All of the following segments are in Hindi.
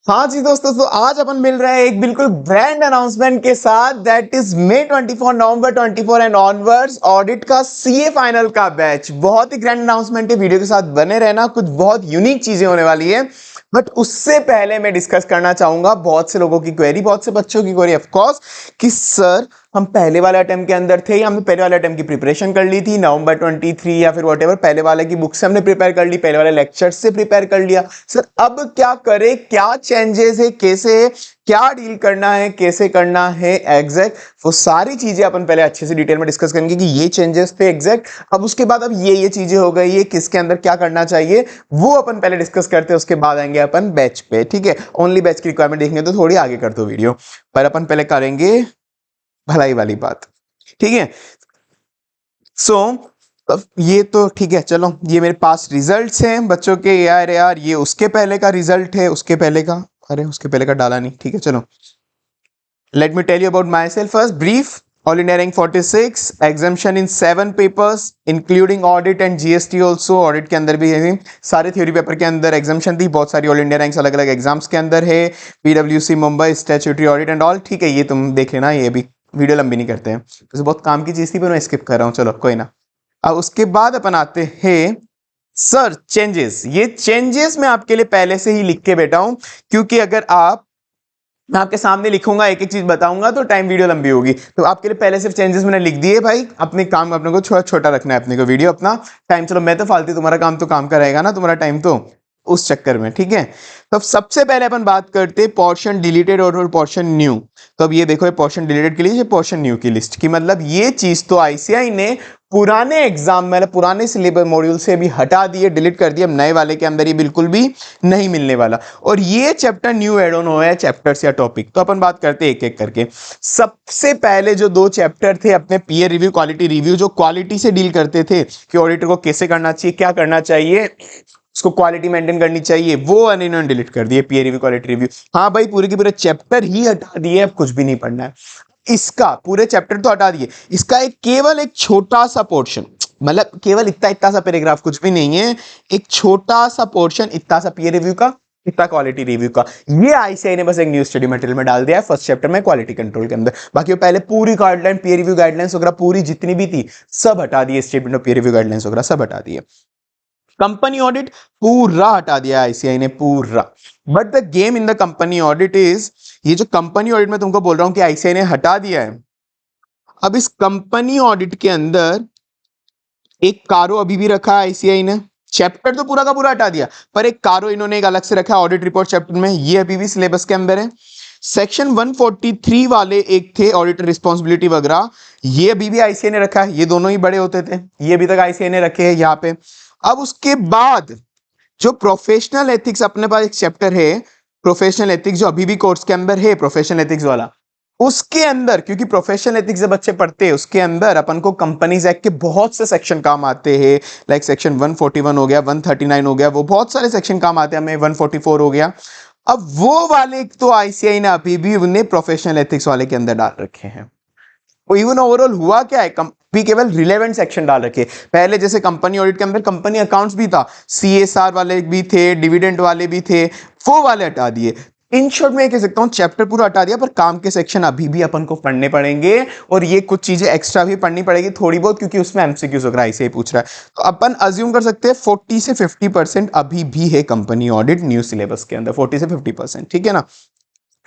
हाँ जी दोस्तों, तो आज अपन मिल रहे हैं एक बिल्कुल ब्रांड अनाउंसमेंट के साथ, that is May 24 November 24 and onwards audit का सीए फाइनल का बैच। बहुत ही ग्रैंड अनाउंसमेंट है, वीडियो के साथ बने रहना, कुछ बहुत यूनिक चीजें होने वाली है। बट उससे पहले मैं डिस्कस करना चाहूंगा बहुत से लोगों की क्वेरी, बहुत से बच्चों की क्वेरी ऑफ कोर्स, कि सर हम पहले वाले अटेम्प्ट के अंदर थे या हमने पहले वाले अटेम्प्ट की प्रिपरेशन कर ली थी नवंबर 23 या फिर व्हाटएवर, पहले वाले की बुक से हमने प्रिपेयर कर ली, पहले वाले लेक्चर से प्रिपेयर कर लिया, सर अब क्या करें, क्या चेंजेस है, कैसे है, क्या डील करना है, कैसे करना है एग्जैक्ट, वो सारी चीजें अपन पहले अच्छे से डिटेल में डिस्कस करेंगे कि ये चेंजेस थे एग्जैक्ट। अब उसके बाद अब ये चीजें हो गई, ये किसके अंदर क्या करना चाहिए वो अपन पहले डिस्कस करते हैं, उसके बाद आएंगे अपन बैच पे। ठीक है, ओनली बैच की रिक्वायरमेंट देखेंगे तो थोड़ी आगे कर दो वीडियो, पर अपन पहले करेंगे भलाई वाली बात। ठीक है, सो ये तो ठीक है, चलो ये मेरे पास रिजल्ट्स हैं बच्चों के। यार ये उसके पहले का रिजल्ट है, उसके पहले का, अरे उसके पहले का डाला नहीं। ठीक है चलो, let me tell you about myself first brief. All India rank 46, exemption in 7 papers including audit and GST also. Audit के अंदर भी है, सारे थ्योरी पेपर के अंदर एग्जामिशन थी, बहुत सारी ऑल इंडिया रैंक्स अलग अलग एग्जाम्स के अंदर है, पीडब्ल्यूसी Mumbai statutory audit and all. ठीक है, ये तुम देख लेना, ये भी वीडियो लंबी नहीं करते हैं, तो बहुत काम की चीज थी पर मैं स्किप कर रहा हूँ, चलो कोई ना। अब उसके बाद अपन आते हैं सर चेंजेस। ये चेंजेस मैं आपके लिए पहले से ही लिख के बैठा हूं, क्योंकि अगर आप, मैं आपके सामने लिखूंगा, एक एक चीज बताऊंगा तो टाइम वीडियो लंबी होगी, तो आपके लिए पहले सिर्फ चेंजेस मैंने लिख दिए भाई। अपने काम अपने को छोटा छोटा रखना है, अपने को वीडियो अपना टाइम, चलो मैं तो फालतू, तुम्हारा काम तो काम का रहेगा ना, तुम्हारा टाइम तो उस चक्कर में। ठीक है, तो अब सबसे पहले अपन बात करते हैं पोर्शन डिलीटेड और पोर्शन न्यू। तो अब ये देखो, ये पोर्शन डिलीटेड की लिस्ट, ये पोर्शन न्यू की लिस्ट की, मतलब ये चीज तो आईसीआई ने पुराने एग्जाम में, पुराने सिलेबस मॉड्यूल से भी हटा दिए, डिलीट कर दिए। अब नए वाले के अंदर ये बिल्कुल भी नहीं मिलने वाला, और ये चैप्टर न्यू एड ऑन हुआ है, चैप्टर्स या टॉपिक। तो अपन बात करते हैं एक एक करके। सबसे पहले जो 2 चैप्टर थे अपने, पीयर रिव्यू, क्वालिटी रिव्यू, जो क्वालिटी से डील करते थे कि ऑडिटर को कैसे करना चाहिए, क्या करना चाहिए, उसको क्वालिटी मेंटेन करनी चाहिए, वो इन्होंने डिलीट कर दिए, पीयर रिव्यू, क्वालिटी रिव्यू। हाँ भाई, पूरे के पूरे चैप्टर ही हटा दिए, अब कुछ भी नहीं पढ़ना है इसका, पूरे चैप्टर तो हटा दिए, इसका एक केवल एक छोटा सा पोर्शन, मतलब केवल इतना इतना सा पैराग्राफ, कुछ भी नहीं है, एक छोटा सा पोर्शन, इतना सा पीयर रिव्यू का, इतना क्वालिटी रिव्यू का, ये आईसीआई ने बस एक न्यू स्टडी मटेरियल में डाल दिया है फर्स्ट चैप्टर में, क्वालिटी कंट्रोल के अंदर। बाकी वो पहले पूरी गाइडलाइन, पीयर रिव्यू गाइडलाइंस वगैरह पूरी जितनी भी थी सब हटा दिए, statement of peer review guidelines वगैरह सब हटा दिए। कंपनी ऑडिट पूरा हटा दिया आईसीआई ने, पूरा। But the game in the company audit is, ये जो कंपनी ऑडिट में तुमको बोल रहा हूं कि आईसीआई ने हटा दिया है, अब इस कंपनी ऑडिट के अंदर एक कारो अभी भी रखा है आईसीआई ने। चैप्टर तो पूरा का पूरा हटा दिया, पर एक कारो इन्होंने एक अलग से रखा है ऑडिट रिपोर्ट चैप्टर में, ये अभी भी सिलेबस के अंदर है। सेक्शन 143 वाले एक थे ऑडिटर रिस्पॉन्सिबिलिटी वगैरह, ये अभी भी आईसीआई ने रखा है, ये दोनों ही बड़े होते थे, ये अभी तक आईसीआई ने रखे हैं यहाँ पे। अब उसके बाद जो प्रोफेशनल एथिक्स, अपने पास एक चैप्टर है प्रोफेशनल एथिक्स, जो अभी भी कोर्स के अंदर है प्रोफेशनल एथिक्स वाला, उसके अंदर, क्योंकि प्रोफेशनल एथिक्स जब बच्चे पढ़ते हैं उसके अंदर अपन को कंपनीज एक्ट के बहुत से सेक्शन काम आते हैं, लाइक सेक्शन 141 हो गया, 139 हो गया, वो बहुत सारे सेक्शन काम आते हैं हमें, 144 हो गया। अब वो वाले तो आईसीआई ने अभी भी उन्हें प्रोफेशनल एथिक्स वाले के अंदर डाल रखे हैं। इवन ओवरऑल हुआ क्या है, भी केवल रिलेवेंट सेक्शन डाल रखे। पहले जैसे कंपनी ऑडिट के अंदर कंपनी अकाउंट्स भी था, सीएसआर वाले भी थे, डिविडेंड वाले भी थे, वो वाले हटा दिए। इन शॉर्ट में कह सकता हूं चैप्टर पूरा हटा दिया, पर काम के सेक्शन अभी भी अपन को पढ़ने पड़ेंगे, और ये कुछ चीजें एक्स्ट्रा भी पढ़नी पड़ेगी थोड़ी बहुत, क्योंकि उसमें एमसीक्यूज वगैरह ऐसे ही पूछ रहा है। तो अपन अज्यूम कर सकते हैं 40 से 50% अभी भी है कंपनी ऑडिट न्यू सिलेबस के अंदर, 40 से 50%। ठीक है ना,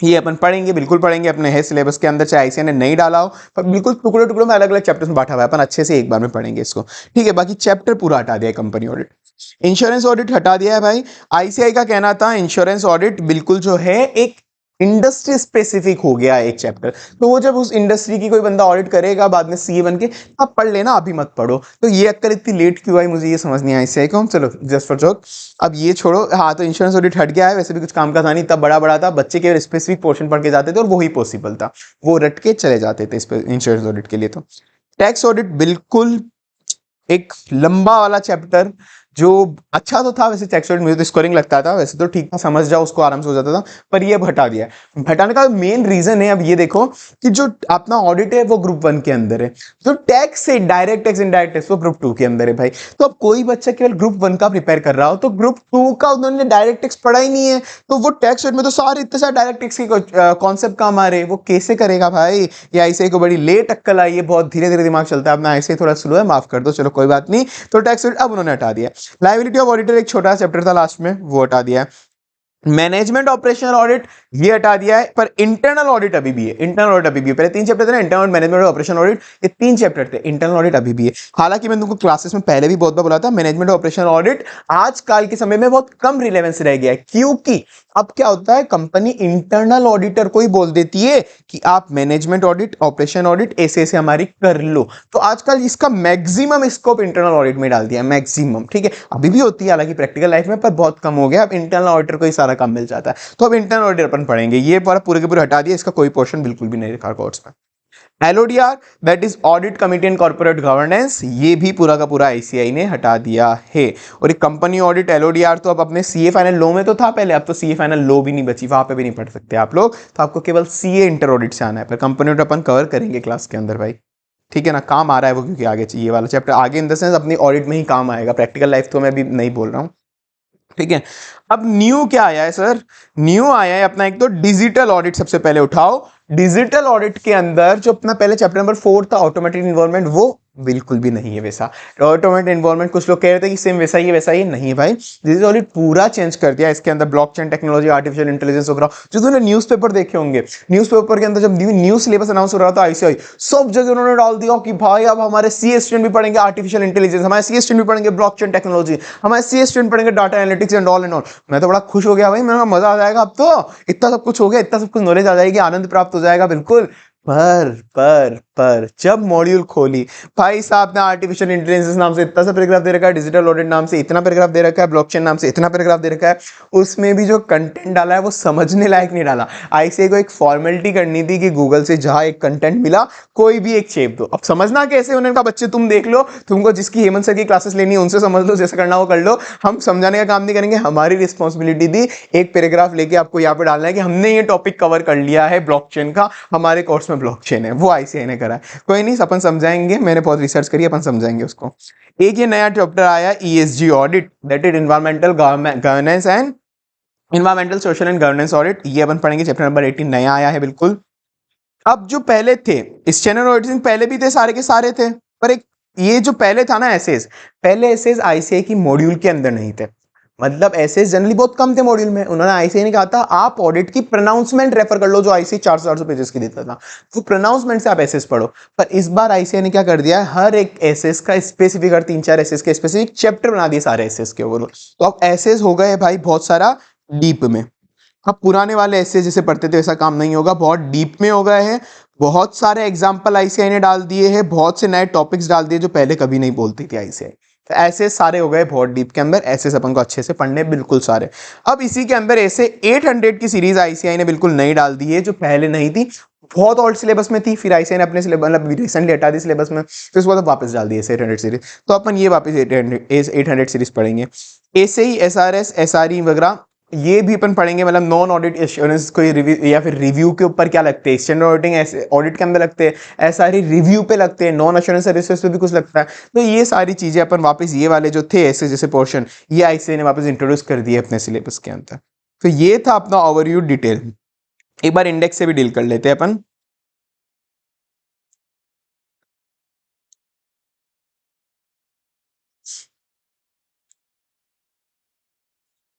ये अपन पढ़ेंगे, बिल्कुल पढ़ेंगे, अपने है सिलेबस के अंदर, चाहे आईसीआई ने नहीं डाला हो, पर बिल्कुल टुकड़े टुकड़ों में अलग अलग चैप्टर्स में बांटा हुआ है, अपन अच्छे से एक बार में पढ़ेंगे इसको। ठीक है, बाकी चैप्टर पूरा हटा दिया है कंपनी ऑडिट। इंश्योरेंस ऑडिट हटा दिया है भाई। आईसीआई का कहना था इंश्योरेंस ऑडिट बिल्कुल जो है एक इंडस्ट्री स्पेसिफिक हो गया एक चैप्टर, तो वो जब उस इंडस्ट्री की कोई बंदा ऑडिट करेगा बाद में सीए बन के, अब पढ़ लेना, अभी मत पढ़ो। तो ये अक्कल इतनी लेट क्यों आई, मुझे ये समझ नहीं आई से कौन, चलो जस्ट फॉर जोक, अब ये छोड़ो। हाँ, तो इंश्योरेंस ऑडिट हट गया है, वैसे भी कुछ काम का था नहीं, तब बड़ा बड़ा था, बच्चे के स्पेसिफिक पोर्शन पढ़ के जाते थे और वही पॉसिबल था, वो रट के चले जाते थे इंश्योरेंस ऑडिट के लिए। तो टैक्स ऑडिट बिल्कुल एक लंबा वाला चैप्टर, जो अच्छा तो था वैसे टैक्स ऑडिट, मुझे तो स्कोरिंग लगता था, वैसे तो ठीक था, समझ जाओ उसको आराम से हो जाता था, पर ये अब हटा दिया है। हटाने का मेन रीजन है, अब ये देखो कि जो अपना ऑडिट है वो ग्रुप 1 के अंदर है, जो टैक्स है डायरेक्ट टैक्स इनडायरेक्ट टैक्स वो ग्रुप 2 के अंदर है भाई। तो अब कोई बच्चा केवल ग्रुप 1 का प्रिपेयर कर रहा हो तो ग्रुप 2 का उन्होंने डायरेक्ट टैक्स पढ़ा ही नहीं है, तो वो टैक्स में तो सारे इतने सारे डायरेक्ट टैक्स के कॉन्सेप्ट काम आ रहे हैं, वो कैसे करेगा भाई। ये ऐसे को बड़ी लेट अक्कल आई है, बहुत धीरे धीरे दिमाग चलता है अपना, ऐसे थोड़ा स्लो है, माफ कर दो, चलो कोई बात नहीं। तो टैक्स अब उन्होंने हटा दिया। लायबिलिटी ऑफ ऑडिटर एक छोटा चैप्टर था लास्ट में, वो हटा दिया है। मैनेजमेंट ऑपरेशनल ऑडिट ये हटा दिया है, पर इंटरनल ऑडिट अभी भी है। इंटरनल ऑडिट अभी भी है, पहले 3 चैप्टर थे ना, इंटरनल, मैनेजमेंट और ऑपरेशनल ऑडिट, ये 3 चैप्टर थे, इंटरनल ऑडिट अभी भी है। हालांकि मैंने तुमको क्लासेस में पहले भी बहुत बार बोला था, मैनेजमेंट और ऑपरेशनल ऑडिट आजकल के समय में बहुत कम रिलेवेंस रह गया है, क्योंकि अब क्या होता है, कंपनी इंटरनल ऑडिटर को ही बोल देती है कि आप मैनेजमेंट ऑडिट, ऑपरेशन ऑडिट ऐसे ऐसे हमारी कर लो। तो आजकल इसका मैक्सिमम स्कोप इंटरनल ऑडिट में डाल दिया, मैक्सिमम, ठीक है। अभी भी होती है हालांकि प्रैक्टिकल लाइफ में, पर बहुत कम हो गया, अब इंटरनल ऑडिटर को ही सारा काम मिल जाता है। तो अब इंटरनल ऑडिटर अपन पढ़ेंगे, ये पूरे के पूरे हटा दिया, इसका कोई पोर्शन बिल्कुल भी नहीं लिखा कोर्स में। LODR that is audit committee and corporate governance, ये भी पूरा का पूरा ICAI ने हटा दिया है। और एक कंपनी ऑडिट LODR तो अब अपने CA फाइनल लो में तो था पहले, अब तो CA फाइनल लो भी नहीं बची, वहां पे भी नहीं पढ़ सकते आप लोग, तो आपको केवल CA इंटर ऑडिट से आना है। पर कंपनी ऑडिट अपन कवर करेंगे क्लास के अंदर भाई, ठीक है ना, काम आ रहा है वो, क्योंकि आगे चाहिए वाला चैप्टर आगे इन द सेंस अपनी ऑडिट में ही काम आएगा, प्रैक्टिकल लाइफ तो मैं भी नहीं बोल रहा हूँ, ठीक है। अब न्यू क्या आया है सर, न्यू आया है अपना एक तो डिजिटल ऑडिट, सबसे पहले उठाओ। डिजिटल ऑडिट के अंदर जो अपना पहले चैप्टर नंबर 4 था ऑटोमेटेड इन्वायरमेंट, वो बिल्कुल भी नहीं है वैसा। ऑटोमेटेड इन्वायरमेंट कुछ लोग कह रहे थे कि सेम वैसा ही है, वैसा ही नहीं भाई। डिजिटल ऑडिट पूरा चेंज कर दिया, इसके अंदर ब्लॉकचेन टेक्नोलॉजी, आर्टिफिशियल इंटेलिजेंस वगैरह, जो तुमने न्यूज़पेपर देखे होंगे, न्यूज़पेपर के अंदर जब न्यू सिलेबस अनाउंस हो रहा था ICAI, सब जगह उन्होंने डाल दिया कि भाई अब हमारे CA स्टूडेंट भी पढ़ेंगे आर्टिफिशियल इंटेलिजेंस, हमारे CA स्टूडेंट भी पढ़ेंगे ब्लॉकचेन टेक्नोलॉजी, हमारे CA स्टूडेंट पढ़ेंगे data analytics and all and all. मैं तो बड़ा खुश हो गया भाई, मेरा मजा आ जाएगा, अब तो इतना सब कुछ हो गया, इतना सब कुछ नॉलेज आ जाएगी, आनंद प्राप्त हो जाएगा बिल्कुल। पर जब मॉड्यूल खोली, भाई साहब ने आर्टिफिशियल इंटेलिजेंस नाम से इतना सा पैराग्राफ दे रखा है, डिजिटल ऑडिट नाम से इतना पैराग्राफ दे रखा है, ब्लॉकचेन नाम से इतना पैराग्राफ दे रखा है, उसमें भी जो कंटेंट डाला है वो समझने लायक नहीं डाला। ICAI को एक फॉर्मेलिटी करनी थी कि गूगल से जहां एक कंटेंट मिला कोई भी एक चेप दो। अब समझना कैसे, उन्होंने कहा बच्चे तुम देख लो, तुमको जिसकी हेमंत सर की क्लासेस लेनी है उनसे समझ लो, जैसा करना वो कर लो, हम समझाने का काम नहीं करेंगे। हमारी रिस्पॉन्सिबिलिटी थी एक पैराग्राफ लेके आपको यहाँ पे डालना है कि हमने ये टॉपिक कवर कर लिया है ब्लॉकचेन का, हमारे कोर्स में ब्लॉकचेन है, वो ICAI ने करा है। कोई नहीं, अपन समझाएंगे, मैंने बहुत रिसर्च करी, अपन समझाएंगे उसको। एक ये नया चैप्टर आया ESG audit, that is environmental governance and environmental social and governance audit, ये अपन पढ़ेंगे, चैप्टर नंबर 18 नया आया है बिल्कुल। अब जो पहले थे इस चैनल ऑडिटिंग पहले भी थे, सारे के सारे थे, पर एक ये जो पहले था ना एसेस, पहले एसेस ICAI की मॉड्यूल के अंदर नहीं थे, मतलब एसेस जनरली बहुत कम थे मॉड्यूल में। उन्होंने ICAI ने कहा था आप ऑडिट की प्रोनाउंसमेंट रेफर कर लो, जो ICAI 400 पेजेस की देता था, तो प्रोनाउंसमेंट से आप एसेस पढ़ो। पर इस बार ICAI ने क्या कर दिया है, हर एक एसेस का स्पेसिफिक, हर 3-4 एसेस के स्पेसिफिक चैप्टर बना दिए सारे एसेस के ओवरऑल। तो अब एसेस हो गए भाई बहुत सारा डीप में। अब पुराने वाले ऐसे जैसे पढ़ते थे वैसा काम नहीं होगा, बहुत डीप में हो गए हैं, बहुत सारे एग्जाम्पल ICAI ने डाल दिए हैं, बहुत से नए टॉपिक्स डाल दिए जो पहले कभी नहीं बोलती थी ICAI। तो ऐसे सारे हो गए बहुत डीप के अंदर, ऐसे अपन को अच्छे से पढ़ने बिल्कुल सारे। अब इसी के अंदर ऐसे 800 की सीरीज ICAI ने बिल्कुल नई डाल दी है, जो पहले नहीं थी, बहुत ओल्ड सिलेबस में थी, फिर ICAI ने अपने सिलेबस मतलब रिसेंटली हटा दी सिलेबस में, फिर उसके बाद वापस डाल दी 800 सीरीज। तो अपन ये वापस 800 सीरीज पढ़ेंगे। ऐसे ही SRS SRE वगैरह ये भी अपन पढ़ेंगे, मतलब नॉन ऑडिट एश्योरेंस कोई रिव्यू या फिर रिव्यू के ऊपर क्या लगते हैं, स्टैंडर्ड ऑडिटिंग ऐसे ऑडिट के अंदर लगते हैं, SRE रिव्यू पे लगते हैं, नॉन एश्योरेंस सर्विसेज पे भी कुछ लगता है। तो ये सारी चीजें अपन वापस ये वाले जो थे ऐसे जैसे पोर्शन, ये ICAI ने वापस इंट्रोड्यूस कर दिए अपने सिलेबस के अंदर। तो ये था अपना ओवरव्यू डिटेल। एक बार इंडेक्स से भी डील कर लेते हैं अपन।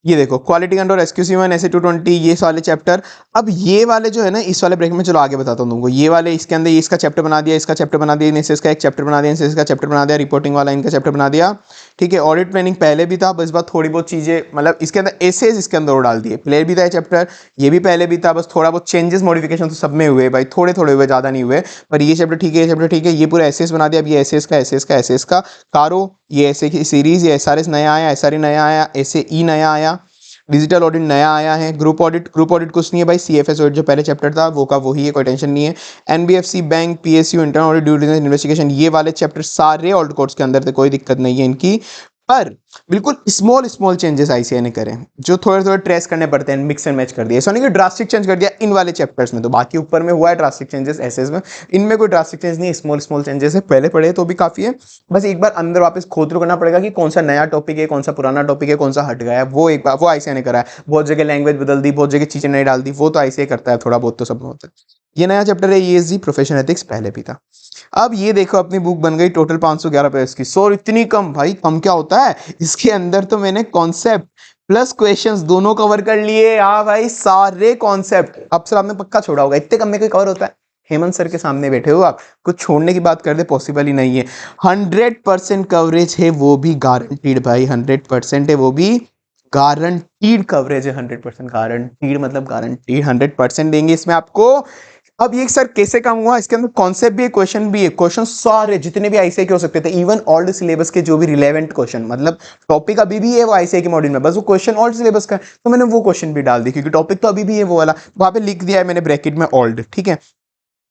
ये देखो क्वालिटी कंट्रोल SQC1 SA220 ये वाले चैप्टर। अब ये वाले जो है ना इस वाले ब्रेक में, चलो आगे बताता हूँ तुमको, ये वाले इसके अंदर इसका चैप्टर बना दिया, इसका चैप्टर बना दिया, इनसे इसका एक चैप्टर बना दिया, इनसे इसका चैप्टर बना दिया, रिपोर्टिंग वाला इनका चैप्टर बना दिया, ठीक है। ऑडिट प्लानिंग पहले भी था, बस बात थोड़ी बहुत चीजें मतलब इसके अंदर एसेज इसके अंदर डाल दिए, प्लेयर भी था ये चैप्टर, ये भी पहले भी था, बस थोड़ा बहुत चेंजेस मॉडिफिकेशन तो सब में हुए भाई, थोड़े थोड़े हुए, ज्यादा नहीं हुए, पर ये चैप्टर ठीक है, ये चैप्टर ठीक है, ये पूरा एसेस बना दिया। अब ये एसेस का कारो, ये ऐसे की सीरीज, ये SRS नया आया, SRE नया आया, SAE नया आया, डिजिटल ऑडिट नया आया है, ग्रुप ऑडिट कुछ नहीं है भाई, CFS ऑडिट जो पहले चैप्टर था वो का वही है, कोई टेंशन नहीं है। NBFC bank, PSU internal audit due diligence investigation, ये वाले चैप्टर सारे ऑल्ट कोर्स के अंदर थे, कोई दिक्कत नहीं है इनकी। पर बिल्कुल स्मॉल स्मॉल चेंजेस आईसीआई ने करे, जो थोड़े थोड़े ट्रेस करने पड़ते हैं, मिक्स एंड मैच कर दिया, ऐसा नहीं कि ड्रास्टिक चेंज कर दिया इन वाले चैप्टर्स में, तो बाकी ऊपर में हुआ है ड्रास्टिक चेंजेस एसेस में, इनमें कोई ड्रास्टिक चेंज नहीं, स्मॉल स्मॉल चेंजेस है, पहले पढ़े तो भी काफी है, बस एक बार अंदर वापस खोद थ्रू करना पड़ेगा कि कौन सा नया टॉपिक है, कौन सा पुराना टॉपिक है, कौन सा हट गया है, वो एक बार वो आईसीआई ने करा है, बहुत जगह लैंग्वेज बदल दी, बहुत जगह चीजें नहीं डाल दी, वो तो आईसीआई करता है, थोड़ा बहुत तो सब होता है। ये नया चैप्टर है ईएसजी प्रोफेशनल एथिक्स, पहले भी था। अब ये देखो अपनी बुक बन गई टोटल 511 पेज की, सौ इतनी कम, भाई कम क्या होता है, इसके अंदर तो मैंने कॉन्सेप्ट प्लस क्वेश्चंस दोनों कवर कर लिए। हाँ भाई सारे कॉन्सेप्ट, अब सर आपने पक्का छोड़ा होगा, इतने कम में कोई कवर होता है? हेमंत सर के सामने बैठे हो आप, कुछ छोड़ने की बात कर दे पॉसिबल ही नहीं है। 100% कवरेज है, वो भी गारंटीड भाई, 100% है, वो भी गारंटीड कवरेज है, 100% गारंटीड, मतलब गारंटीड 100% देंगे इसमें आपको। अब ये सर कैसे काम हुआ, इसके अंदर कॉन्सेप्ट भी है, क्वेश्चन भी है, क्वेश्चन सारे जितने भी आईसीआई के हो सकते थे, इवन ओल्ड सिलेबस के जो भी रिलेवेंट क्वेश्चन, मतलब टॉपिक अभी भी है वो आईसीआई के मॉड्यूल में, बस वो क्वेश्चन ओल्ड सिलेबस का है, तो मैंने वो क्वेश्चन भी डाल दी, क्योंकि टॉपिक तो अभी भी है वो वाला, वहां पे लिख दिया है मैंने ब्रैकेट में ओल्ड, ठीक है,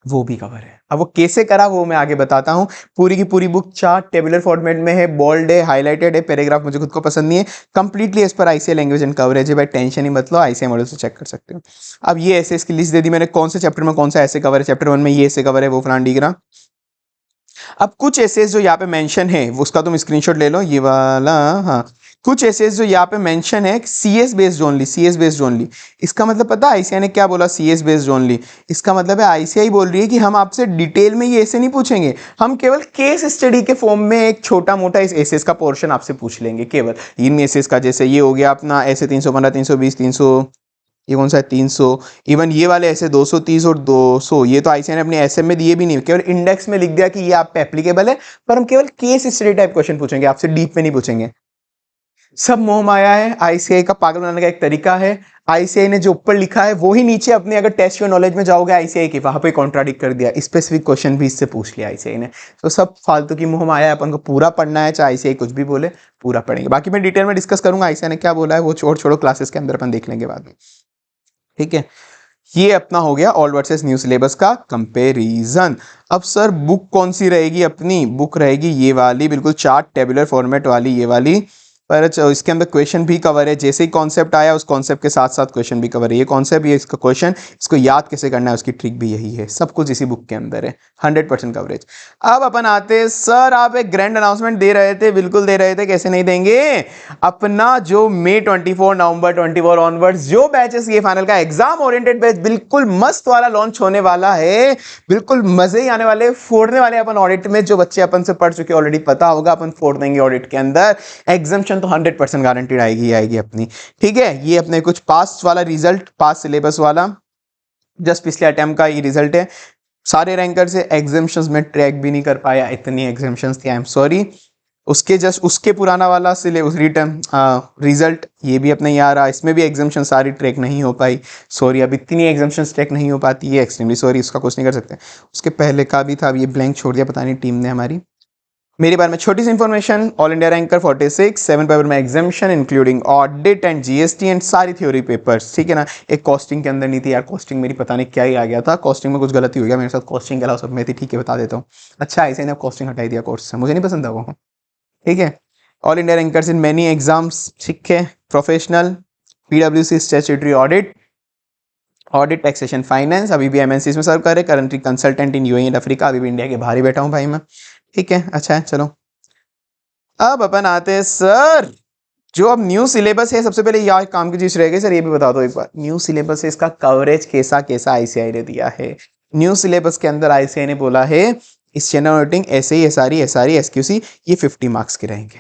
वो भी कवर है। अब वो कैसे करा वो मैं आगे बताता हूँ। पूरी की पूरी बुक चार्ट टेबुलर फॉर्मेट में है, बोल्ड है, हाईलाइटेड है, पैराग्राफ मुझे खुद को पसंद नहीं है, कंप्लीटली एज पर आईसीआई लैंग्वेज एंड कवरेज है भाई, टेंशन ही मत लो, आईसीआई मॉडल से चेक कर सकते हो। अब ये ऐसे इसकी लिस्ट दे दी मैंने, कौन से चैप्टर में कौन सा ऐसे कवर है, चैप्टर 1 में ये ऐसे कवर है, वो फलान डिगरा। अब कुछ एसेस जो यहाँ पे मेंशन है उसका तुम स्क्रीनशॉट ले लो, ये वाला, हाँ, कुछ एसेस जो यहाँ पे मेंशन है CS based only, CS based only, इसका मतलब पता है आईसीआई ने क्या बोला, सीएस बेस्ड ओनली, इसका मतलब है आईसीआई बोल रही है कि हम आपसे डिटेल में ये ऐसे नहीं पूछेंगे, हम केवल केस स्टडी के फॉर्म में एक छोटा मोटा इस एसेस का पोर्शन आपसे पूछ लेंगे, केवल इन एसेस का, जैसे ये हो गया अपना ऐसे 315, 320, 300, ये कौन सा है 300, इवन ये वाले ऐसे 230 और 200, ये तो आईसीआई ने अपने एसएम में दिए भी नहीं, केवल इंडेक्स में लिख दिया कि ये आप पे एप्लीकेबल है, पर हम केवल केस स्टडी टाइप क्वेश्चन पूछेंगे, आपसे डीप में नहीं पूछेंगे। सब मोह माया है, आईसीआई का पागल बनाने का एक तरीका है, आईसीआई ने जो ऊपर लिखा है वो ही नीचे अपने अगर टेस्ट योर नॉलेज में जाओगे आईसीआई की, वहां पे कॉन्ट्राडिक्ट कर दिया, स्पेसिफिक क्वेश्चन भी इससे पूछ लिया आईसीआई ने, तो सब फालतू की मोह माया है, अपन को पूरा पढ़ना है, चाहे आईसीआई कुछ भी बोले, पूरा पढ़ेंगे, बाकी मैं डिटेल में डिस्कस करूंगा आईसीआई ने क्या बोला है, वो छोड़ो क्लासेस के अंदर अपन देख लेंगे बाद में, ठीक है। ये अपना हो गया ओल्ड वर्सेस न्यू सिलेबस का कंपैरिजन। अब सर बुक कौन सी रहेगी अपनी, बुक रहेगी ये वाली, बिल्कुल चार्ट टेबुलर फॉर्मेट वाली, ये वाली, पर इसके अंदर क्वेश्चन भी कवर है, जैसे ही कॉन्सेप्ट आया उस कॉन्सेप्ट के साथ साथ क्वेश्चन भी कवर है, ये कॉन्सेप्ट ये इसका क्वेश्चन, इसको याद कैसे करना है उसकी ट्रिक भी यही है, सब कुछ इसी बुक के अंदर है, 100% कवरेज। अब अपन आते हैं, सर आप एक ग्रैंड अनाउंसमेंट दे रहे थे, बिल्कुल दे रहे थे, कैसे नहीं देंगे, अपना जो मई 24 नवंबर 24 ऑनवर्ड्स जो बैचेस ये फाइनल का एग्जाम ओरिएंटेड बैच बिल्कुल मस्त वाला लॉन्च होने वाला है, बिल्कुल मजे ही आने वाले, फोड़ने वाले अपन ऑडिट में, जो बच्चे अपन से पढ़ चुके ऑलरेडी पता होगा, अपन फोड़ देंगे ऑडिट के अंदर, एग्जामेशन तो 100% गारंटीड आएगी अपनी, ठीक है। ये अपने कुछ पास वाला रिजल्ट, पास सिलेबस वाला, जस्ट पिछले अटेम्प्ट का ये रिजल्ट है, सारे रैंकर से एग्जामेशंस में ट्रैक भी नहीं कर पाया, इतनी एग्जामेशंस थी, आई एम सॉरी। उसके जस्ट उसके पुराना वाला सिलेबस रिटर्न रिजल्ट ये भी अपने यहाँ रहा, इसमें भी एग्जामेशन सारी ट्रैक नहीं हो पाई, सॉरी, अब इतनी एग्जामेशन ट्रैक नहीं हो पाती है, एक्सट्रीमली सॉरी, उसका कुछ नहीं कर सकते। उसके पहले का भी था, अब ये ब्लैंक छोड़ दिया, पता नहीं टीम ने हमारी। मेरे बारे में छोटी सी information, all India ranker 46, 7 paper में examination including audit and GST and सारी थ्योरी पेपर्स, ठीक है ना। एक कॉस्टिंग के अंदर नहीं थी यार, कॉस्टिंग मेरी पता नहीं क्या ही आ गया था, कॉस्टिंग में कुछ गलती हो गया मेरे साथ, कॉस्टिंग के अलावा सब में थी, ठीक है बता देता हूँ। अच्छा ऐसे ही कॉस्टिंग हटाई दिया कोर्स से, मुझे नहीं पसंद था वो, ठीक है। All India rankers in many exams, ठीक है, प्रोफेशनल, पीडब्ल्यूसी statutory audit, audit taxation finance, अभी भी एमएनसीज में सर्व कर रहे, currently consultant in UAE and Africa, अभी भी इंडिया के बाहर ही बैठा हूँ भाई मैं, ठीक है। अच्छा है, चलो अब अपन आते हैं सर, जो अब न्यू सिलेबस है, सबसे पहले यार काम की चीज रह गई सर, ये भी बता दो एक बार, न्यू सिलेबस है, इसका कवरेज कैसा कैसा आईसीआई ने दिया है। न्यू सिलेबस के अंदर आईसीआई ने बोला है इस चैनल रेटिंग ऐसे ही एसआरई एसक्यूसी ये 50 मार्क्स के रहेंगे।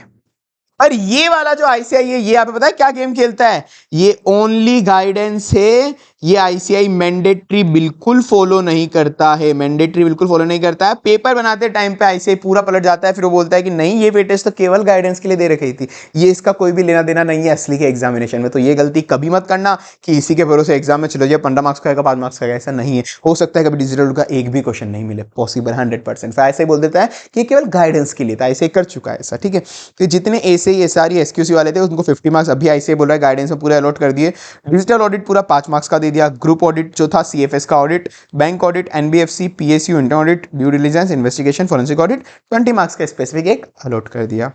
और ये वाला जो आईसीआई है, ये आपको पता है क्या गेम खेलता है, ये ओनली गाइडेंस है, ये आईसीआई मैंडेटरी बिल्कुल फॉलो नहीं करता है, मैंडेटरी बिल्कुल फॉलो नहीं करता है। पेपर बनाते टाइम पे आईसीआई पूरा पलट जाता है, फिर वो बोलता है कि नहीं ये वेटेज तो केवल गाइडेंस के लिए दे रखी थी, ये इसका कोई भी लेना देना नहीं है असली के एग्जामिनेशन में। तो ये गलती कभी मत करना कि इसी के भरोसे एग्जाम में चलो, ये 15 मार्क्स का आएगा 5 मार्क्स का आएगा, ऐसा नहीं है। हो सकता है कभी डिजिटल का एक भी क्वेश्चन नहीं मिले, पॉसिबल 100%। फिर ऐसे ही बोल देता है कि केवल गाइडेंस के लिए था, ऐसे कर चुका है ऐसा, ठीक है। तो जितने ऐसे ही एसआरई एसक्यूसी वाले थे उनको 50 मार्क्स अभी आईसीआई बोल रहा है गाइडेंस में पूरे अलॉट कर दिए। डिजिटल ऑडिट पूरा 5 मार्क्स का दे दिया, ग्रुप ऑडिट जो था सीएफएस का audit, bank audit, NBFC, PSU intern audit, due diligence, investigation, forensic audit 20 marks का स्पेसिफिक एक अलॉट कर दिया।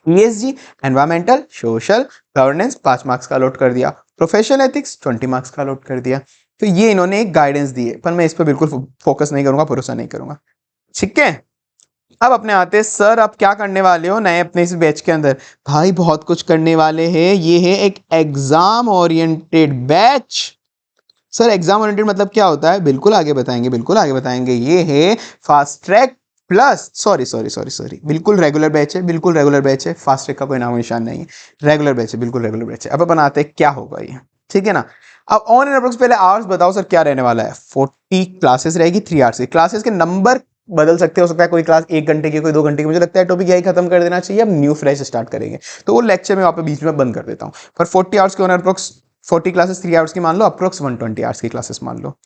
ESG environmental social governance 5 marks का अलॉट कर दिया, प्रोफेशनल एथिक्स 20 मार्क्स का अलॉट कर दिया। तो ये इन्होंने एक गाइडेंस दी है, पर मैं इस पर बिल्कुल फोकस नहीं करूंगा, भरोसा नहीं करूंगा। ठीक है, अब अपने आते हैं सर, आप क्या करने वाले हो नए अपने इस बैच के अंदर? भाई बहुत कुछ करने वाले हैं, ये है एक exam oriented batch. Sir exam oriented मतलब क्या होता है? बिल्कुल आगे बताएंगे, बिल्कुल आगे बताएंगे। ये है फास्ट ट्रैक प्लस, सॉरी, बिल्कुल रेगुलर बैच है, बिल्कुल रेगुलर बैच है, फास्ट ट्रैक का कोई नाम निशान नहीं है, रेगुलर बैच है, बिल्कुल रेगुलर बैच है। अब अपन आते हैं क्या होगा ये, ठीक है ना। अब ऑन एंड अप्रोक्स, पहले आवर्स बताओ सर क्या रहने वाला है। 40 क्लासेस रहेगी, 3 आवर्स की। क्लासेस के नंबर बदल सकते हो सकता है कोई क्लास 1 घंटे की, कोई 2 घंटे की। मुझे लगता है टॉपिक यही खत्म कर देना चाहिए, अब न्यू फ्रेश स्टार्ट करेंगे, तो वो लेक्चर में वहां पे बीच में बंद कर देता हूं। पर 40 आवर्स के ऑन अप्रोक्स 40 क्लासेस 3 आवर्स की मान लो, अप्रोक्स 120 आवर्स की क्लासेस मान लो।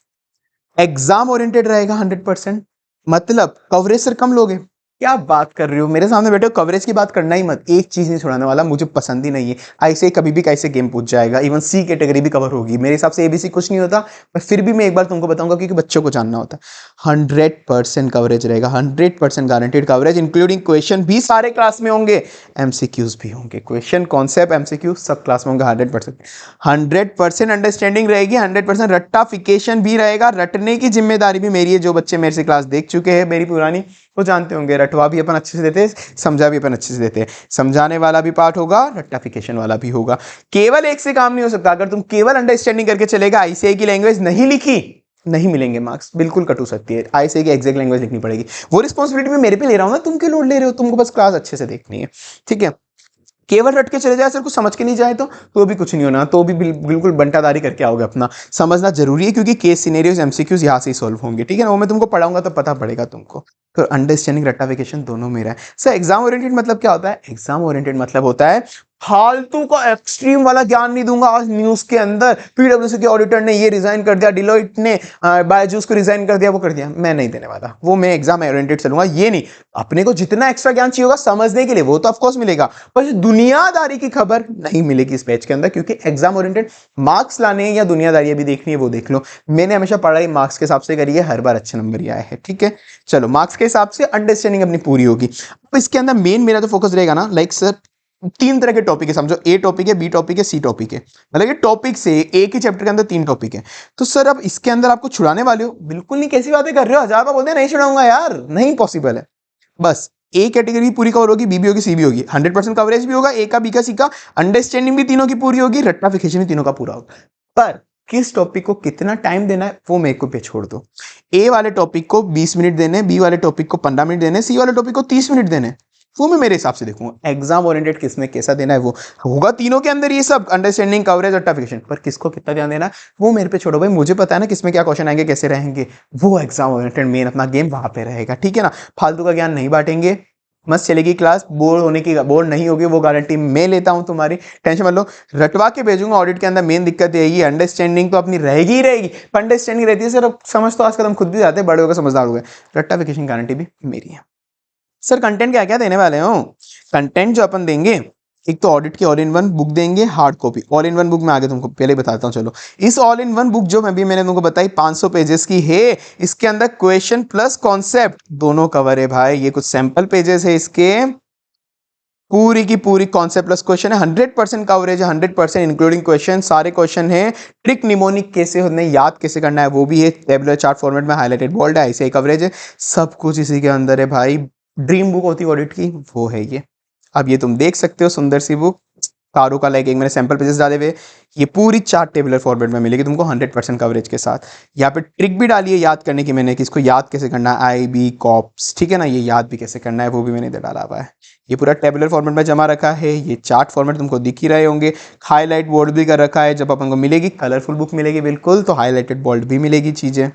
एग्जाम ओरिएंटेड रहेगा 100%, मतलब कवरेज सर कम लोगे। क्या बात कर रहे हो, मेरे सामने बैठे हो, कवरेज की बात करना ही मत, एक चीज नहीं छुड़ाने वाला, मुझे पसंद ही नहीं है। ऐसे कभी भी कैसे गेम पूछ जाएगा, इवन सी कैटेगरी भी कवर होगी मेरे हिसाब से, एबीसी कुछ नहीं होता, पर फिर भी मैं एक बार तुमको बताऊंगा क्योंकि बच्चों को जानना होता है। 100% कवरेज रहेगा, 100% गारंटेड कवरेज, इंक्लूडिंग क्वेश्चन भी सारे क्लास में होंगे, एमसीक्यूज भी होंगे, क्वेश्चन कॉन्सेप्ट एमसीक्यू सब क्लास में होंगे। 100% अंडरस्टैंडिंग रहेगी, 100% रट्टाफिकेशन भी रहेगा, रटने की जिम्मेदारी भी मेरी है। जो बच्चे मेरे से क्लास देख चुके हैं मेरी पुरानी, वो जानते होंगे, रटवा भी अपन अच्छे से देते हैं, समझा भी अपन अच्छे से देते हैं। समझाने वाला भी पार्ट होगा, रट्टाफिकेशन वाला भी होगा। केवल एक से काम नहीं हो सकता, अगर तुम केवल अंडरस्टैंडिंग करके चलेगा, आईसीआई की लैंग्वेज नहीं लिखी, नहीं मिलेंगे मार्क्स, बिल्कुल कट हो सकती है। आईसीआई की एग्जैक्ट लैंग्वेज लिखनी पड़ेगी, वो रिस्पॉन्सिबिलिटी मैं मेरे पे ले रहा हूं ना, तुम क्यों लोड ले रहे हो? तुमको बस क्लास अच्छे से देखनी है, ठीक है। केवल रट के चले जाए सर, कुछ समझ के नहीं जाए तो भी कुछ नहीं होना, तो भी बिल्कुल बंटादारी करके आओगे। अपना समझना जरूरी है, क्योंकि केस सिनेरियोस एमसीक्यूज यहाँ से ही सॉल्व होंगे, ठीक है ना। वो मैं तुमको पढ़ाऊंगा तो पता पड़ेगा तुमको। तो अंडरस्टैंडिंग रट्टाफिकेशन दोनों मेरा है सर। एग्जाम ओरिएंटेड मतलब क्या होता है? एग्जाम ओरिएंटेड मतलब होता है फालतू का एक्सट्रीम वाला ज्ञान नहीं दूंगा। आज न्यूज के अंदर पीडब्ल्यूसी के ऑडिटर ने ये रिजाइन कर दिया, डिलॉइट ने बायजूस को रिजाइन कर दिया, वो कर दिया, मैं नहीं देने वाला वो। मैं एग्जाम ओरिएंटेड चलूंगा, ये नहीं। अपने को जितना एक्स्ट्रा ज्ञान चाहिए होगा समझने के लिए, वो तो ऑफकोर्स मिलेगा, पर दुनियादारी की खबर नहीं मिलेगी इस बैच के अंदर, क्योंकि एग्जाम ओरिएंटेड मार्क्स लाने या दुनियादारी भी देखनी है, वो देख लो। मैंने हमेशा पढ़ाई मार्क्स के हिसाब से करी है, हर बार अच्छे नंबर ही आए हैं, ठीक है। चलो मार्क्स के हिसाब से अंडरस्टैंडिंग अपनी पूरी होगी। अब इसके अंदर मेन मेरा तो फोकस रहेगा ना, लाइक सर 3 तरह के टॉपिक है, समझो। ए टॉपिक है, बी टॉपिक है, सी टॉपिक है, मतलब ये टॉपिक से एक ही चैप्टर के अंदर 3 टॉपिक है। तो सर अब इसके अंदर आपको छुड़ाने वाले हो? बिल्कुल नहीं, कैसी बातें कर रहे हो, 1000 बार बोलते हैं नहीं छुड़ाऊंगा यार, नहीं पॉसिबल है। बस ए कैटेगरी पूरी कवर होगी, बी भी होगी, सी भी होगी, 100% कवरेज भी होगा, ए का, बी का, सी का, अंडरस्टैंडिंग भी तीनों की पूरी होगी, रट्टाफिकेशन भी तीनों का पूरा होगा। पर किस टॉपिक को कितना टाइम देना है वो मेरे को पे छोड़ दो। ए वाले टॉपिक को 20 मिनट देने, बी वाले टॉपिक को 15 मिनट देने, सी वाले टॉपिक को 30 मिनट देने, वो मैं मेरे हिसाब से देखूंगा। एग्जाम ओरिएंटेड किसमें कैसा देना है वो होगा, तीनों के अंदर ये सब अंडरस्टैंडिंग, कवरेज, रट्टाफिकेशन, पर किसको कितना ध्यान देना है वो मेरे पे छोड़ो भाई। मुझे पता है ना किसमें क्या क्वेश्चन आएंगे, कैसे रहेंगे, वो एग्जाम ओरिएंटेड मेन अपना गेम वहां पे रहेगा, ठीक है ना। फालतू का ज्ञान नहीं बांटेंगे, मस्त चलेगी क्लास। बोर होने की, बोर नहीं होगी वो गारंटी मैं लेता हूं, तुम्हारी टेंशन मत लो। रटवा के भेजूंगा ऑडिट के अंदर। मेन दिक्कत यही, अंडरस्टैंडिंग तो अपनी रहेगी ही रहेगी। अंडरस्टैंडिंग रहती है सर, समझ तो आज कदम खुद भी जाते हैं, बड़े होकर समझदार हो गए। रट्टाफिकेशन गारंटी भी मेरी है। सर कंटेंट क्या क्या देने वाले हो? कंटेंट जो अपन देंगे, एक तो ऑडिट की ऑल इन वन बुक देंगे, hard copy. All in one book मैं आगे तुमको पहले बताता हूँ। चलो, इस ऑल इन वन बुक जो मैंने तुमको बताई 500 पेजेस की है, इसके अंदर क्वेश्चन प्लस कॉन्सेप्ट दोनों कवर है भाई। ये कुछ सैंपल पेजेस है इसके, पूरी की पूरी कॉन्सेप्ट प्लस क्वेश्चन है, 100% कवरेज है, 100% इंक्लूडिंग क्वेश्चन, सारे क्वेश्चन है। ट्रिक निमोनिक कैसे होने, याद कैसे करना है वो भी है, टेबुलर चार्ट फॉर्मेट में, हाईलाइटेड बोल्ड है, ऐसे ही कवरेज है, सब कुछ इसी के अंदर है भाई। ड्रीम बुक होती है ऑडिट की, वो है ये। अब ये तुम देख सकते हो, सुंदर सी बुक, कारो का, लाइक एक मैंने सैंपल पेजेस डाले हुए। ये पूरी चार्ट टेबुलर फॉर्मेट में मिलेगी तुमको 100% कवरेज के साथ। यहाँ पे ट्रिक भी डाली है याद करने की मैंने, कि इसको याद कैसे करना है, आई बी कॉप्स, ठीक है ना, ये याद भी कैसे करना है वो भी मैंने इधर डाला हुआ है। ये पूरा टेबुलर फॉर्मेट में जमा रखा है। ये चार्ट फॉर्मेट तुमको दिख ही रहे होंगे, हाईलाइट बोल्ड भी कर रखा है। जब अपन को मिलेगी कलरफुल बुक मिलेगी बिल्कुल, तो हाईलाइटेड बोल्ड भी मिलेगी चीजें,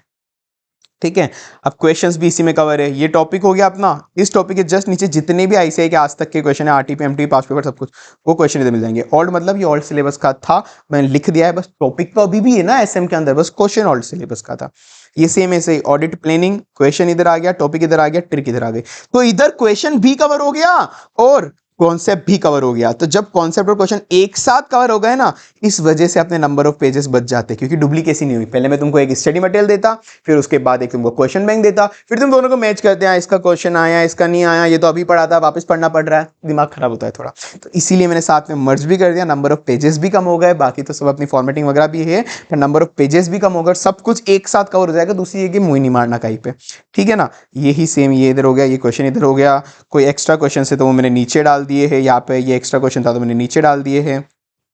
ठीक है। अब क्वेश्चंस भी इसी में कवर है। ये टॉपिक हो गया अपना। इस टॉपिक के जस्ट नीचे जितने भी आईसीआई के आज तक के क्वेश्चन है, आरटीपी, एमटी, पास पेपर, सब कुछ, वो क्वेश्चन इधर मिल जाएंगे। ओल्ड मतलब ये ओल्ड सिलेबस का था, मैंने लिख दिया है, बस टॉपिक तो अभी भी है ना एसएम के अंदर, बस क्वेश्चन ओल्ड सिलेबस का था। ये सेम ऐसे ऑडिट प्लानिंग, क्वेश्चन इधर आ गया, टॉपिक इधर आ गया, ट्रिक इधर आ गई, तो इधर क्वेश्चन भी कवर हो गया और कॉन्सेप्ट भी कवर हो गया। तो जब कॉन्सेप्ट और क्वेश्चन एक साथ कवर हो गए ना, इस वजह से अपने नंबर ऑफ पेजेस बच जाते, क्योंकि डुप्लीकेसी नहीं हुई। पहले मैं तुमको एक स्टडी मटेरियल देता, फिर उसके बाद एक तुमको क्वेश्चन बैंक देता, फिर तुम दोनों को मैच करते हैं, इसका क्वेश्चन आया, इसका नहीं आया, ये तो अभी पढ़ा था, वापस पढ़ना पड़ रहा है, दिमाग खराब होता है थोड़ा। तो इसीलिए मैंने साथ में मर्ज भी कर दिया, नंबर ऑफ पेजेस भी कम हो गए, बाकी तो सब अपनी फॉर्मेटिंग वगैरह भी है, पर नंबर ऑफ पेजेस भी कम हो गए, सब कुछ एक साथ कवर हो जाएगा। दूसरी ये कि मुंह नहीं मारना कहीं पे, ठीक है ना। यही सेम ये इधर हो गया, ये क्वेश्चन इधर हो गया, कोई एक्स्ट्रा क्वेश्चन से तो वो मैंने नीचे डाल दिए है, यहाँ पे ये एक्स्ट्रा क्वेश्चन था तो मैंने नीचे डाल दिए हैं।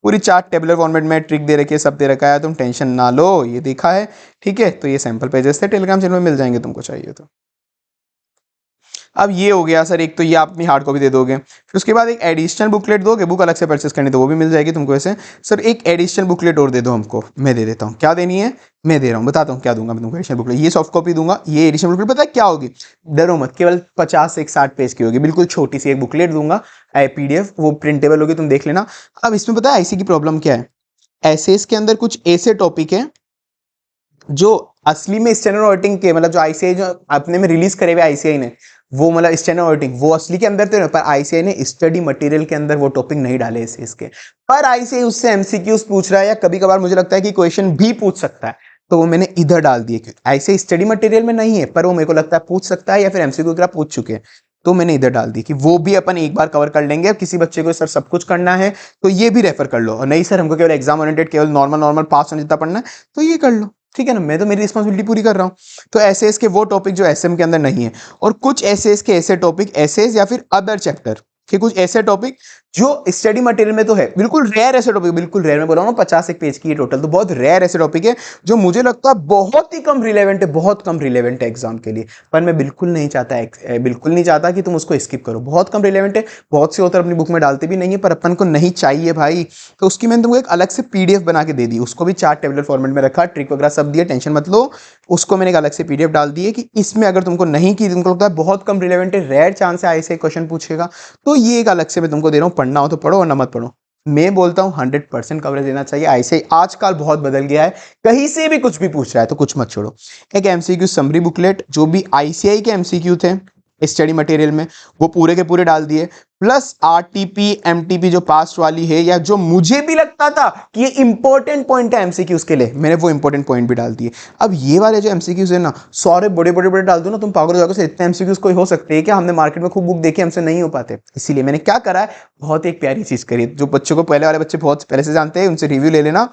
पूरी चार्ट टेबुलर फॉर्मेट में ट्रिक दे रखी है, सब दे रखा है, तुम टेंशन ना लो, ये देखा है, ठीक है। तो ये सैंपल पेजेस थे, टेलीग्राम चैनल में मिल जाएंगे तुमको चाहिए तो। अब ये हो गया सर, एक तो ये आप अपनी हार्ड कॉपी दे दोगे, फिर उसके बाद एक एडिशनल बुकलेट दोगे, बुक अलग से परचेस करनी तो वो भी मिल जाएगी तुमको ऐसे। सर एक एडिशनल बुकलेट और दे दो हमको, मैं दे देता हूँ। क्या देनी है मैं दे रहा हूँ, बताता हूँ क्या दूंगा मैं तुमको। एडिशनल बुकलेट, ये सॉफ्ट कॉपी दूंगा, ये एडिशनल बुकलेट पता है क्या होगी, डरो मत, केवल 50 से 60 पेज की होगी, बिल्कुल छोटी सी एक बुकलेट दूंगा, PDF, वो प्रिंटेबल होगी, तुम देख लेना। अब इसमें पता है आईसी की प्रॉब्लम क्या है, एसेस के अंदर कुछ ऐसे टॉपिक है जो असली में स्टैंडर्ड ऑडिटिंग के, मतलब जो आईसीआई जो अपने में रिलीज करे हुए आईसीआई ने, वो मतलब स्टैंडर्ड ऑडिटिंग वो असली के अंदर थे, पर आईसीआई ने स्टडी मटेरियल के अंदर वो टॉपिक नहीं डाले इसके। पर आईसीआई उससे एमसीक्यूज पूछ रहा है, या कभी कभार मुझे लगता है कि क्वेश्चन भी पूछ सकता है, तो वो मैंने इधर डाल दिए, क्योंकि आईसीआई स्टडी मटेरियल में नहीं है, पर वो मेरे को लगता है पूछ सकता है, या फिर एमसीक्यू वगैरह पूछ चुके हैं, तो मैंने इधर डाल दी कि वो भी अपन एक बार कवर कर लेंगे। अब किसी बच्चे को सर सब कुछ करना है तो ये भी रेफर कर लो, और नहीं सर हमको केवल एग्जाम ओरिएंटेड, केवल नॉर्मल पास होने जितना पढ़ना है, तो ये कर लो, ठीक है ना। मैं तो मेरी रिस्पॉन्सिबिलिटी पूरी कर रहा हूँ। तो एसएस के वो टॉपिक जो एसएम के अंदर नहीं है, और कुछ एसएस के ऐसे टॉपिक, एसएस या फिर अदर चैप्टर के कुछ ऐसे टॉपिक जो स्टडी मटेरियल में तो है, बिल्कुल रेयर ऐसे टॉपिक, बिल्कुल रेयर, मैं बोल रहा हूँ 50 एक पेज की है टोटल, तो बहुत रेयर ऐसे टॉपिक है जो मुझे लगता है बहुत ही कम रिलेवेंट है, बहुत कम रिलेवेंट है एग्जाम के लिए। पर मैं बिल्कुल नहीं चाहता कि तुम उसको स्किप करो, बहुत कम रिलेवेंट है, बहुत से ऑथर अपनी बुक में डालते भी नहीं है, पर अपन को नहीं चाहिए भाई, तो उसकी मैंने तुमको एक अलग से PDF बना के दे दी, उसको भी चार्ट टेबुलर फॉर्मेट में रखा, ट्रिक वगैरह सब दिया, टेंशन मत लो। उसको मैंने एक अलग से PDF डाल दी है कि इसमें अगर तुमको नहीं की, तुमको लगता है बहुत कम रिलेवेंट है, रेयर चांस है ऐसे क्वेश्चन पूछेगा, तो ये एक अलग से मैं तुमको दे रहा हूँ, पढ़ना हो तो पढ़ो वरना मत पढ़ो। मैं बोलता हूँ 100% कवरेज देना चाहिए। ऐसे आजकल बहुत बदल गया है, कहीं से भी कुछ भी पूछ रहा है तो कुछ मत छोड़ो। एक एमसीक्यू समरी बुकलेट, जो भी आईसीआई के एमसीक्यू थे स्टडी मटेरियल में, वो पूरे के पूरे डाल दिए, प्लस आरटीपी एमटीपी जो पास्ट वाली है, या जो मुझे भी लगता था कि ये इंपॉर्टेंट पॉइंट है एमसीक्यूज के लिए, मैंने वो इंपॉर्टेंट पॉइंट भी डाल दिए। अब ये वाले जो एमसीक्यूज है ना, सारे बड़े बड़े बड़े डाल दो ना, तुम पागल हो जाओगे, इतने एमसीक्यूज कोई हो सकते हैं क्या, हमने मार्केट में खूब बुक देखी, हमसे नहीं हो पाते। इसीलिए मैंने क्या करा है, बहुत एक प्यारी चीज करी, जो बच्चों को, पहले वाले बच्चे बहुत पहले से जानते हैं, उनसे रिव्यू ले लेना।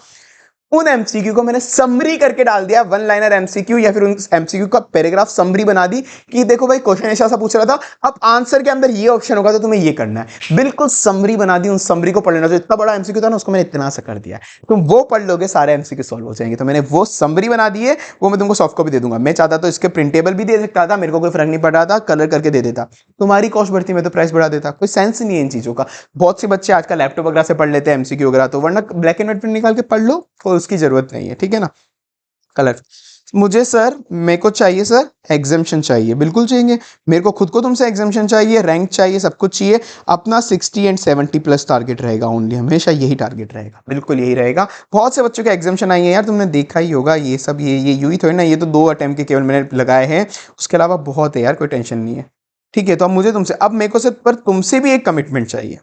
उन एमसीक्यू को मैंने समरी करके डाल दिया, 1 लाइनर एमसीक्यू, या फिर उन एमसीक्यू का पैराग्राफ समरी बना दी कि देखो भाई क्वेश्चन ऐसा पूछ रहा था, अब आंसर के अंदर ये ऑप्शन होगा तो तुम्हें ये करना है, बिल्कुल समरी बना दी। उन समरी को पढ़ लेना, जो इतना बड़ा एमसीक्यू था ना उसको मैंने इतना सा कर दिया है, तुम वो पढ़ लोगे सारे एमसीक्यू सॉल्व हो जाएंगे। तो मैंने वो समरी बना दी है, वो मैं तुमको सॉफ्ट कॉपी दे दूंगा। मैं चाहता तो इसके प्रिंटेबल भी दे सकता था, मेरे को कोई फर्क नहीं पड़ रहा था, कलर करके दे देता, तुम्हारी कॉस्ट बढ़ती, मैं तो प्राइस बढ़ा देता, कोई सेंस नहीं है इन चीजों का। बहुत से बच्चे आजकल लैपटॉप वगैरह से पढ़ लेते हैं एमसीक्यू वगैरह, तो वरना ब्लैक एंड व्हाइट प्रिंट निकाल के पढ़ लो, कोई उसकी जरूरत नहीं है, ठीक है ना। कलर मुझे सर, मेरे को चाहिए सर एग्जाम्शन चाहिए, बिल्कुल चाहिए, मेरे को खुद को तुमसे एग्जाम्शन चाहिए, रैंक चाहिए, सब कुछ चाहिए। अपना 60 एंड 70 प्लस टारगेट रहेगा ओनली, हमेशा यही टारगेट रहेगा, बिल्कुल यही रहेगा। बहुत से बच्चों के एग्जाम्शन आई है यार, तुमने देखा ही होगा, ये सब ये यूं ही थोड़ी ना, ये तो 2 अटेम्प्ट के केवल मैंने लगाए हैं, उसके अलावा बहुत है यार, कोई टेंशन नहीं है, ठीक है। तो अब मुझे तुमसे, अब मेरे को सिर्फ पर तुमसे भी एक कमिटमेंट चाहिए,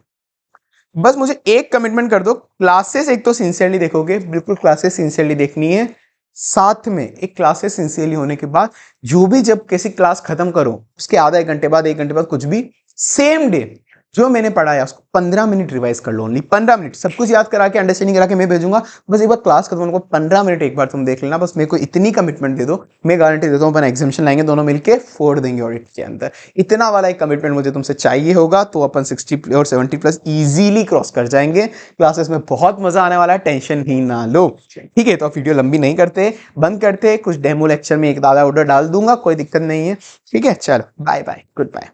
बस मुझे एक कमिटमेंट कर दो, क्लासेस एक तो सिंसियरली देखोगे, बिल्कुल क्लासेस सिंसियरली देखनी है, साथ में एक क्लासेस सिंसियरली होने के बाद जो भी, जब किसी क्लास खत्म करो उसके आधा 1 घंटे बाद, 1 घंटे बाद, कुछ भी सेम डे जो मैंने पढ़ाया उसको 15 मिनट रिवाइज कर लो, ओनली 15 मिनट, सब कुछ याद करा के अंडरस्टैंडिंग करा के मैं भेजूंगा, बस एक बार क्लास खत्म होने को 15 मिनट एक बार तुम देख लेना, बस मेरे को इतनी कमिटमेंट दे दो, मैं गारंटी देता हूँ अपन एग्जामिनेशन लाएंगे दोनों मिलके, फोड़ देंगे ऑडिट के अंदर। इतना वाला एक कमिटमेंट मुझे तुमसे चाहिए होगा, तो अपन 60 और 70 प्लस इजीली क्रॉस कर जाएंगे। क्लासेस में बहुत मजा आने वाला है, टेंशन ही ना लो, ठीक है। तो वीडियो लंबी नहीं करते, बंद करते, कुछ डेमो लेक्चर में एक आधा ऑर्डर डाल दूंगा, कोई दिक्कत नहीं है, ठीक है। चलो बाय बाय, गुड बाय।